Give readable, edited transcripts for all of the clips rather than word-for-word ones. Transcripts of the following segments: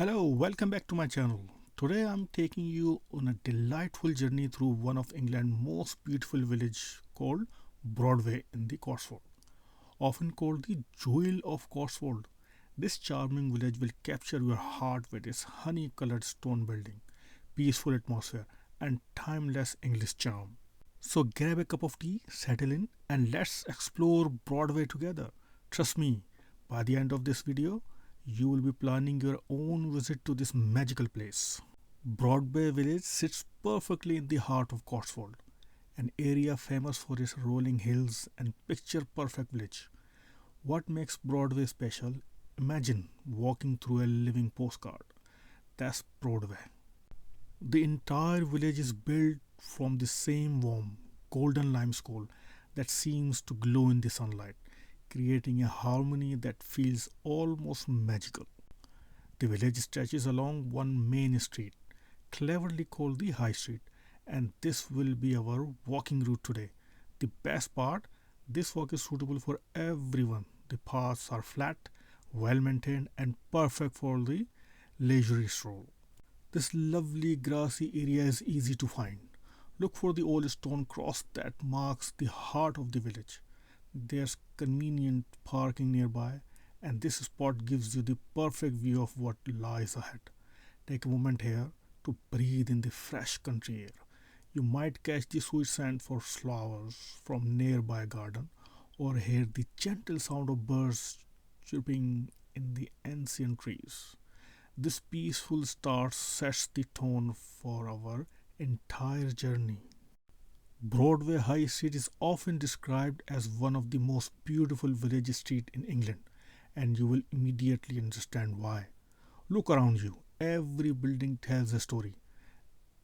Hello, welcome back to my channel. Today I'm taking you on a delightful journey through one of England's most beautiful village called Broadway in the Cotswold. Often called the Jewel of Cotswold, this charming village will capture your heart with its honey-colored stone building, peaceful atmosphere, and timeless English charm. So grab a cup of tea, settle in, and let's explore Broadway together. Trust me, by the end of this video, you will be planning your own visit to this magical place. Broadway Village sits perfectly in the heart of Cotswold, an area famous for its rolling hills and picture perfect village. What makes Broadway special? Imagine walking through a living postcard. That's Broadway. The entire village is built from the same warm, golden limestone that seems to glow in the sunlight, creating a harmony that feels almost magical. The village stretches along one main street, cleverly called the High Street, and this will be our walking route today. The best part, this walk is suitable for everyone. The paths are flat, well maintained, and perfect for the leisurely stroll. This lovely grassy area is easy to find. Look for the old stone cross that marks the heart of the village. There's convenient parking nearby, and this spot gives you the perfect view of what lies ahead. Take a moment here to breathe in the fresh country air. You might catch the sweet scent for flowers from nearby garden or hear the gentle sound of birds chirping in the ancient trees. This peaceful start sets the tone for our entire journey. Broadway High Street is often described as one of the most beautiful village streets in England, and you will immediately understand why. Look around you. Every building tells a story.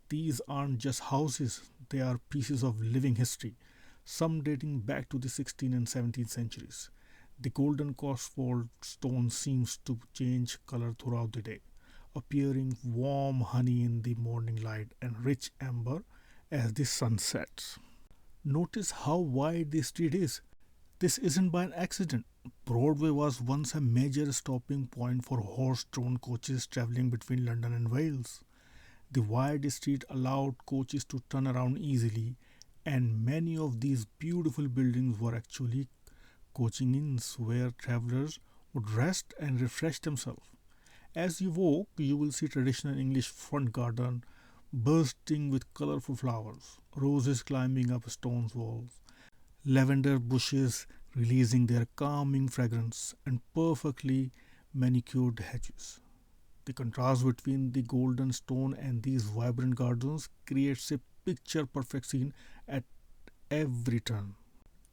These aren't just houses, they are pieces of living history, some dating back to the 16th and 17th centuries. The golden Cotswold stone seems to change color throughout the day, appearing warm honey in the morning light and rich amber as the sun sets. Notice how wide the street is. This isn't by an accident. Broadway was once a major stopping point for horse-drawn coaches traveling between London and Wales. The wide street allowed coaches to turn around easily, and many of these beautiful buildings were actually coaching inns where travelers would rest and refresh themselves. As you walk, you will see traditional English front garden bursting with colorful flowers, roses climbing up stone walls, lavender bushes releasing their calming fragrance, and perfectly manicured hedges. The contrast between the golden stone and these vibrant gardens creates a picture perfect scene at every turn.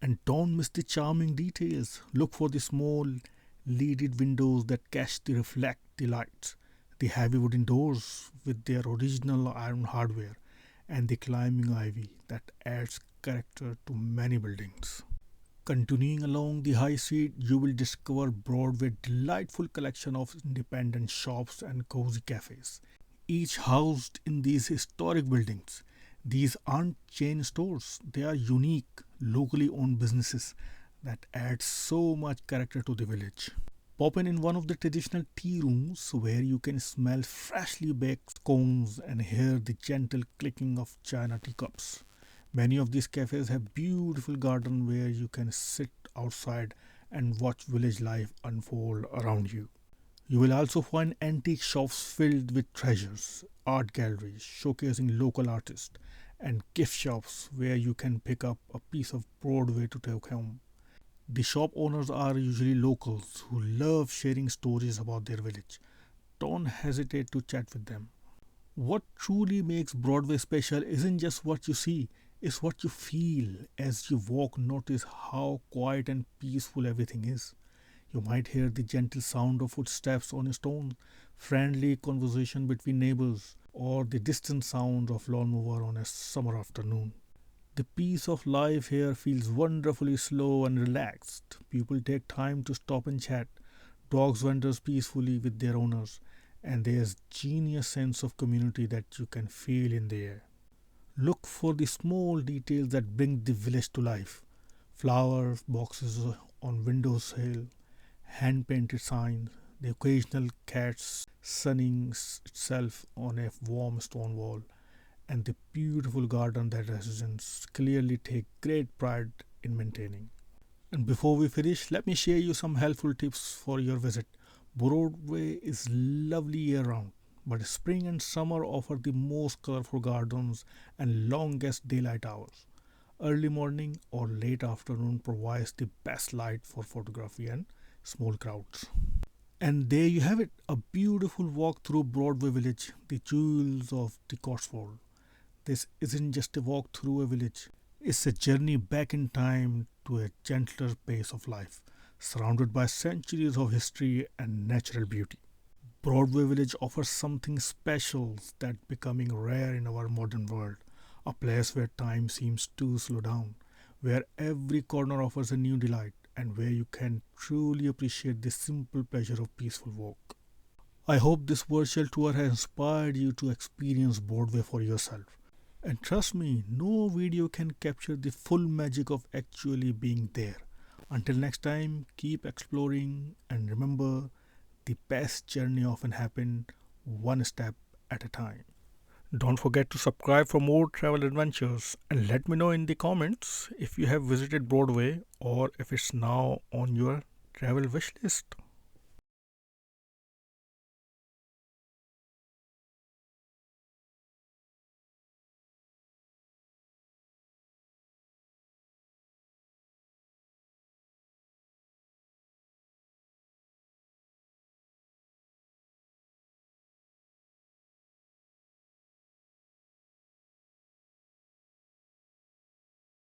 And don't miss the charming details. Look for the small leaded windows that catch the reflect the lights, the heavy wooden doors with their original iron hardware, and the climbing ivy that adds character to many buildings. Continuing along the high street, you will discover Broadway's delightful collection of independent shops and cozy cafes, each housed in these historic buildings. These aren't chain stores, they are unique, locally owned businesses that add so much character to the village. Pop in one of the traditional tea rooms where you can smell freshly baked scones and hear the gentle clicking of china teacups. Many of these cafes have beautiful gardens where you can sit outside and watch village life unfold around you. You will also find antique shops filled with treasures, art galleries showcasing local artists, and gift shops where you can pick up a piece of Broadway to take home. The shop owners are usually locals who love sharing stories about their village. Don't hesitate to chat with them. What truly makes Broadway special isn't just what you see, it's what you feel as you walk. Notice how quiet and peaceful everything is. You might hear the gentle sound of footsteps on a stone, friendly conversation between neighbors, or the distant sound of lawnmower on a summer afternoon. The pace of life here feels wonderfully slow and relaxed. People take time to stop and chat. Dogs wander peacefully with their owners, and there's genius sense of community that you can feel in the air. Look for the small details that bring the village to life. Flower boxes on windowsill, hand painted signs, the occasional cat sunning itself on a warm stone wall, and the beautiful garden that residents clearly take great pride in maintaining. And before we finish, let me share you some helpful tips for your visit. Broadway is lovely year round, but spring and summer offer the most colorful gardens and longest daylight hours. Early morning or late afternoon provides the best light for photography and small crowds. And there you have it, a beautiful walk through Broadway Village, the jewels of the Cotswold. This isn't just a walk through a village, it's a journey back in time to a gentler pace of life, surrounded by centuries of history and natural beauty. Broadway Village offers something special that's becoming rare in our modern world, a place where time seems to slow down, where every corner offers a new delight, and where you can truly appreciate the simple pleasure of peaceful walk. I hope this virtual tour has inspired you to experience Broadway for yourself. And trust me, no video can capture the full magic of actually being there. Until next time, keep exploring and remember the best journey often happens one step at a time. Don't forget to subscribe for more travel adventures and let me know in the comments if you have visited Broadway or if it's now on your travel wish list.